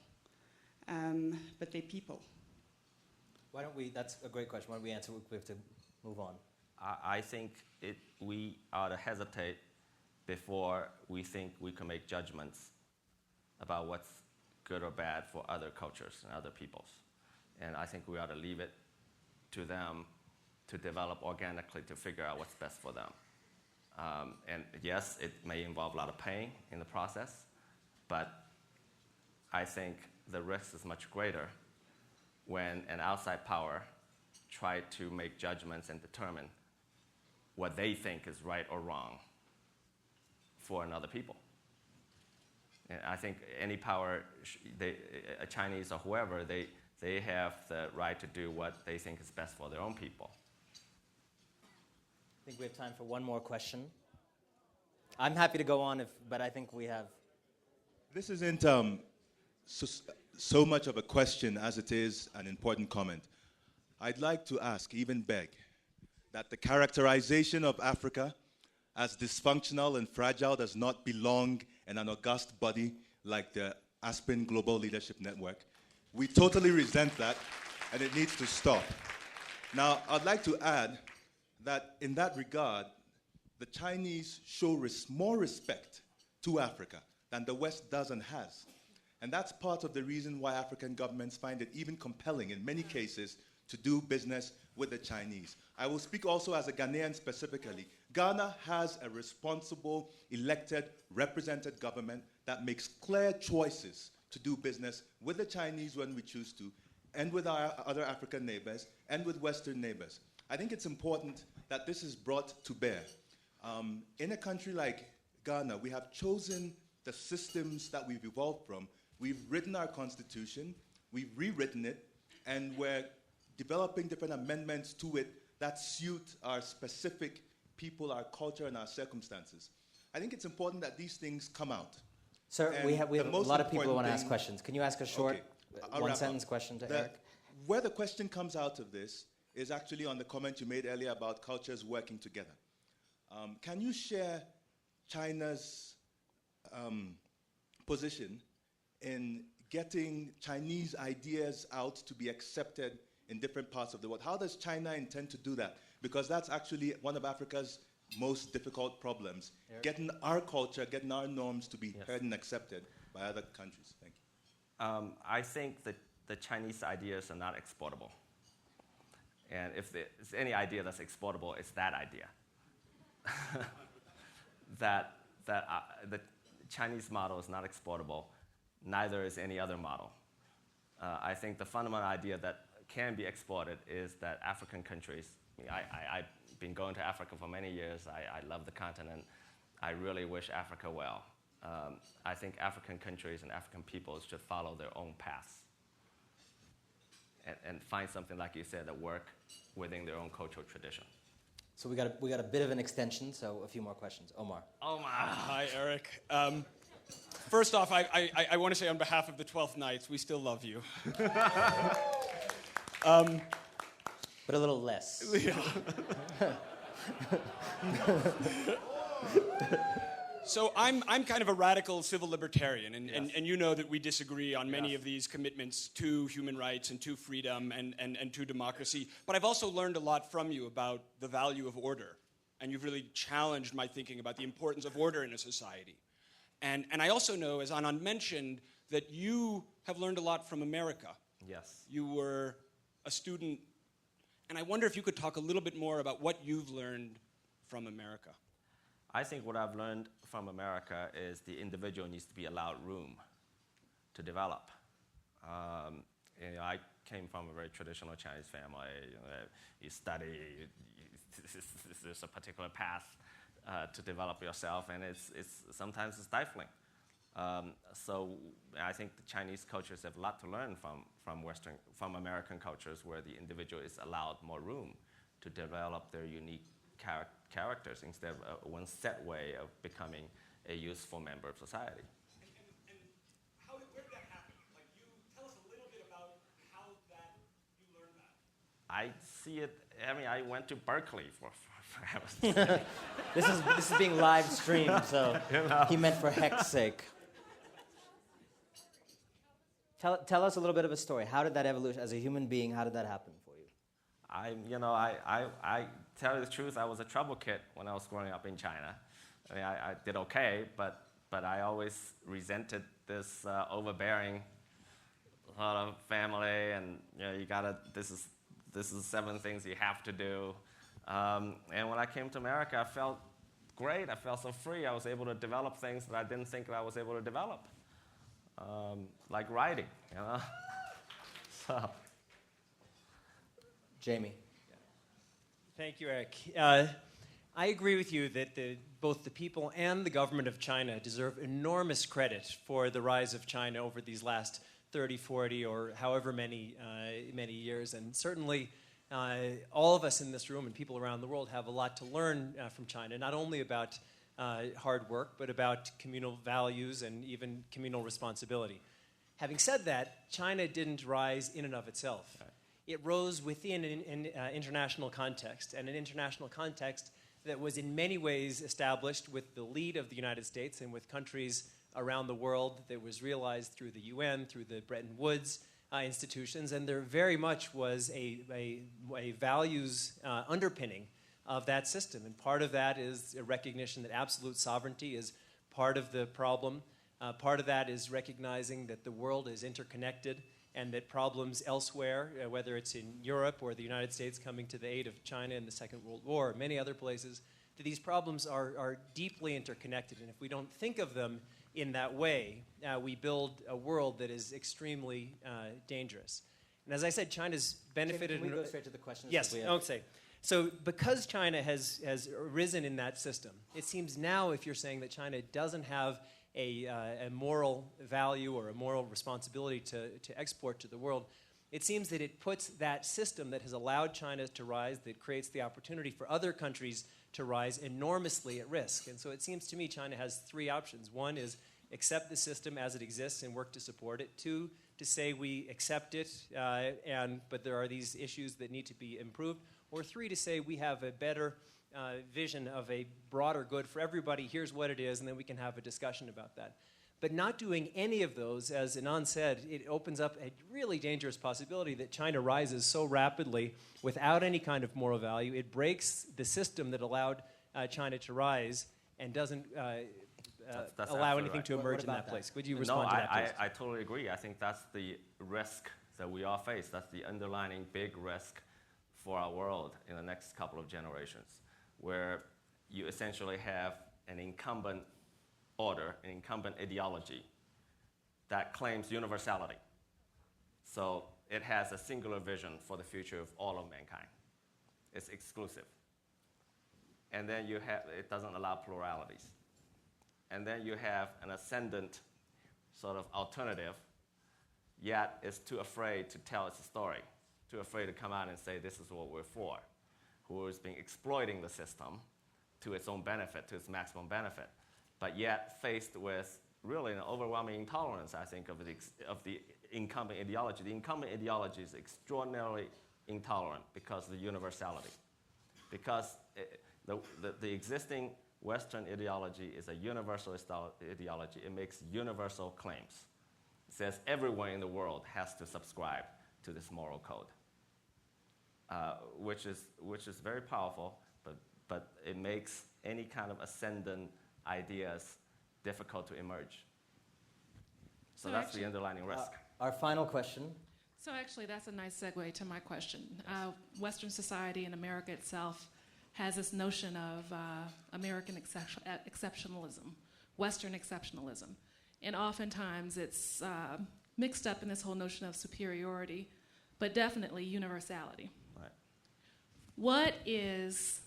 But they're people. Why don't we, that's a great question. Why don't we answer, we have to move on. I think we ought to hesitate before we think we can make judgments about what's good or bad for other cultures and other peoples. And I think we ought to leave it to them to develop organically to figure out what's best for them. And yes, it may involve a lot of pain in the process, but I think the risk is much greater when an outside power tries to make judgments and determine what they think is right or wrong for another people. And I think any power, a Chinese or whoever, they have the right to do what they think is best for their own people. I think we have time for one more question. I'm happy to go on, but I think we have... This isn't so much of a question as it is an important comment. I'd like to ask, even beg, that the characterization of Africa as dysfunctional and fragile does not belong in an august body like the Aspen Global Leadership Network. We totally resent that, and it needs to stop. Now, I'd like to add that in that regard, the Chinese show more respect to Africa than the West does and has. And that's part of the reason why African governments find it even compelling in many cases to do business with the Chinese. I will speak also as a Ghanaian specifically. Ghana has a responsible, elected, represented government that makes clear choices to do business with the Chinese when we choose to, and with our other African neighbors, and with Western neighbors. I think it's important that this is brought to bear. In a country like Ghana, we have chosen the systems that we've evolved from. We've written our constitution, we've rewritten it, and we're developing different amendments to it that suit our specific people, our culture, and our circumstances. I think it's important that these things come out. Sir, And we have a lot of people who want to ask thing- questions. Can you ask a short, one-sentence question to Eric? Where the question comes out of this is actually on the comment you made earlier about cultures working together. Can you share China's position in getting Chinese ideas out to be accepted in different parts of the world? How does China intend to do that? Because that's actually one of Africa's most difficult problems, getting our culture, getting our norms to be heard and accepted by other countries. Thank you. I think that the Chinese ideas are not exportable. And if there's any idea that's exportable, it's that idea. The Chinese model is not exportable, neither is any other model. I think the fundamental idea that can be exported is that African countries, I've been going to Africa for many years, I love the continent, I really wish Africa well. I think African countries and African peoples should follow their own paths and find something, like you said, that work within their own cultural tradition. So we got a bit of an extension, so a few more questions. Omar. Hi, Eric. First off, I want to say on behalf of the 12th Knights, we still love you. But a little less. So I'm kind of a radical civil libertarian, and you know that we disagree on many of these commitments to human rights and to freedom and to democracy. But I've also learned a lot from you about the value of order, and you've really challenged my thinking about the importance of order in a society. And I also know, as Anand mentioned, that you have learned a lot from America. Yes. You were a student, and I wonder if you could talk a little bit more about what you've learned from America. I think what I've learned from America is the individual needs to be allowed room to develop. I came from a very traditional Chinese family. You study, there's a particular path to develop yourself, and it's sometimes it's stifling. So I think the Chinese cultures have a lot to learn from American cultures, where the individual is allowed more room to develop their unique characters instead of one set way of becoming a useful member of society. And where did that happen? Like, tell us a little bit about how you learned that. I see it. I mean, I went to Berkeley for This is being live streamed, so he meant for heck's sake. Tell us a little bit of a story. How did that evolution, as a human being, how did that happen for you? I tell you the truth, I was a trouble kid when I was growing up in China. I mean, I did okay, but I always resented this overbearing sort of family, and you gotta. This is 7 things you have to do. And when I came to America, I felt great. I felt so free. I was able to develop things that I didn't think that I was able to develop, like writing. So. Jamie. Thank you, Eric. I agree with you that both the people and the government of China deserve enormous credit for the rise of China over these last 30, 40, or however many years. And certainly all of us in this room and people around the world have a lot to learn from China, not only about hard work, but about communal values and even communal responsibility. Having said that, China didn't rise in and of itself. Right. It rose within an international context, and an international context that was in many ways established with the lead of the United States and with countries around the world, that was realized through the UN, through the Bretton Woods institutions, and there very much was a values underpinning of that system. And part of that is a recognition that absolute sovereignty is part of the problem. Part of that is recognizing that the world is interconnected, and that problems elsewhere, whether it's in Europe or the United States coming to the aid of China in the Second World War, or many other places, that these problems are deeply interconnected. And if we don't think of them in that way, we build a world that is extremely dangerous. And as I said, China's benefited... Can we go straight to the questions? Yes, I would say. So because China has risen in that system, it seems now, if you're saying that China doesn't have a moral value or a moral responsibility to export to the world, it seems that it puts that system that has allowed China to rise, that creates the opportunity for other countries to rise, enormously at risk. And so it seems to me China has 3 options. One is accept the system as it exists and work to support it. 2, to say we accept it, but there are these issues that need to be improved. Or 3, to say we have a better vision of a broader good for everybody. Here's what it is, and then we can have a discussion about that. But not doing any of those, as Anand said, it opens up a really dangerous possibility that China rises so rapidly without any kind of moral value. It breaks the system that allowed China to rise and doesn't that's allow anything right. to emerge in that place. Would you respond to that, please? I totally agree. I think that's the risk that we all face. That's the underlying big risk for our world in the next couple of generations, where you essentially have an incumbent order, an incumbent ideology that claims universality. So it has a singular vision for the future of all of mankind. It's exclusive. And then it doesn't allow pluralities. And then you have an ascendant sort of alternative, yet it's too afraid to tell its story, too afraid to come out and say this is what we're for, who is being exploiting the system to its own benefit, to its maximum benefit, but yet faced with really an overwhelming intolerance, I think, of the incumbent ideology. The incumbent ideology is extraordinarily intolerant because of the universality. Because the existing Western ideology is a universalist ideology. It makes universal claims. It says everyone in the world has to subscribe to this moral code, which is very powerful, but it makes any kind of ascendant ideas difficult to emerge. So that's actually the underlying risk. Our final question. So actually, that's a nice segue to my question. Western society and America itself has this notion of American exceptionalism, Western exceptionalism. And oftentimes it's mixed up in this whole notion of superiority, but definitely universality. Right. What is,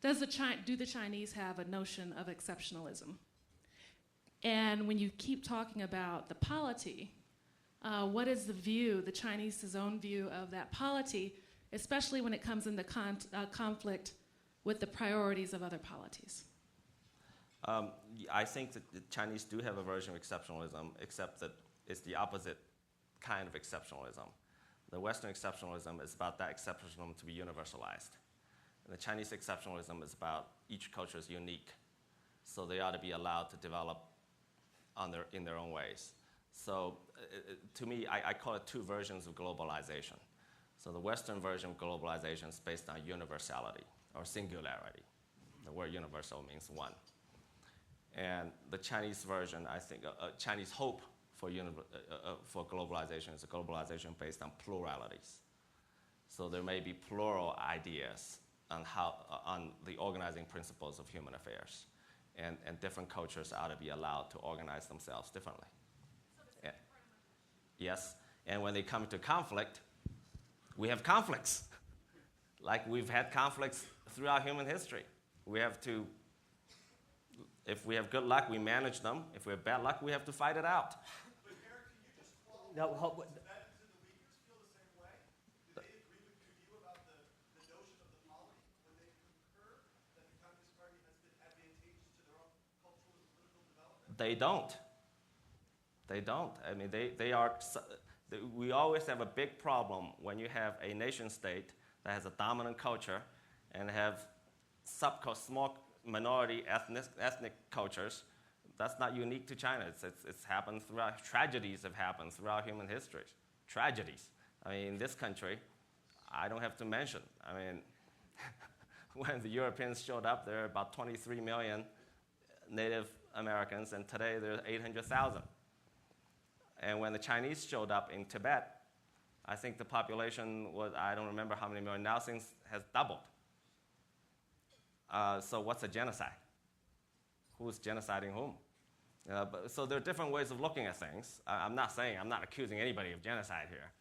do the Chinese have a notion of exceptionalism? And when you keep talking about the polity, what is the view, the Chinese's own view of that polity, especially when it comes into conflict with the priorities of other polities? I think that the Chinese do have a version of exceptionalism, except that it's the opposite kind of exceptionalism. The Western exceptionalism is about that exceptionalism to be universalized. And the Chinese exceptionalism is about each culture is unique, so they ought to be allowed to develop in their own ways. So to me, I call it two versions of globalization. So the Western version of globalization is based on universality or singularity. The word universal means one. And the Chinese version, I think, Chinese hope for globalization is a globalization based on pluralities. So there may be plural ideas on the organizing principles of human affairs. And different cultures ought to be allowed to organize themselves differently. Yes, and when they come to conflict, we have conflicts. Like we've had conflicts throughout human history. We have to, if we have good luck, we manage them. If we have bad luck, we have to fight it out. But Eric, can you just qualify? The Tibetans and the Uyghurs feel the same way? Do they agree with your view about the notion of the polity when they concur that the Communist Party has been advantageous to their own cultural and political development? They don't. They don't. I mean, they are. We always have a big problem when you have a nation state that has a dominant culture and have small minority ethnic cultures. That's not unique to China. It's happened throughout. Tragedies have happened throughout human history. Tragedies. I mean, in this country, I don't have to mention. I mean, when the Europeans showed up, there were about 23 million Native Americans, and today there are 800,000. And when the Chinese showed up in Tibet, I think the population was, I don't remember how many million, now since has doubled. So what's a genocide? Who's genociding whom? So there are different ways of looking at things. I'm not accusing anybody of genocide here.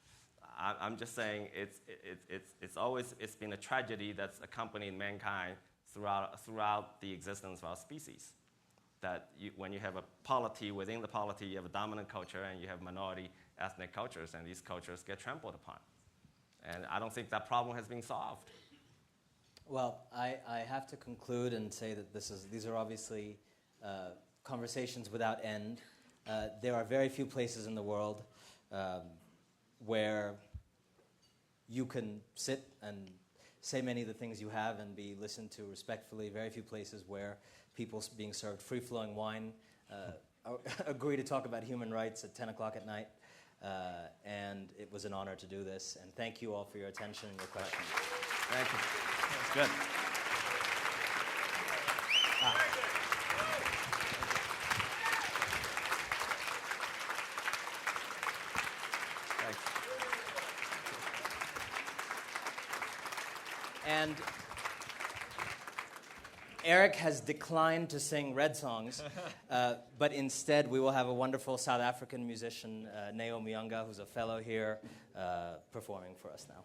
I'm just saying it's been a tragedy that's accompanied mankind throughout the existence of our species. That when you have a polity, within the polity, you have a dominant culture and you have minority ethnic cultures, and these cultures get trampled upon. And I don't think that problem has been solved. Well, I have to conclude and say that these are obviously conversations without end. There are very few places in the world where you can sit and say many of the things you have and be listened to respectfully. Very few places where people being served free-flowing wine agree to talk about human rights at 10 o'clock at night. And it was an honor to do this. And thank you all for your attention and your questions. Thank you. That's good. Thanks. And Eric has declined to sing Red songs, but instead we will have a wonderful South African musician, Naomi Younga, who's a fellow here, performing for us now.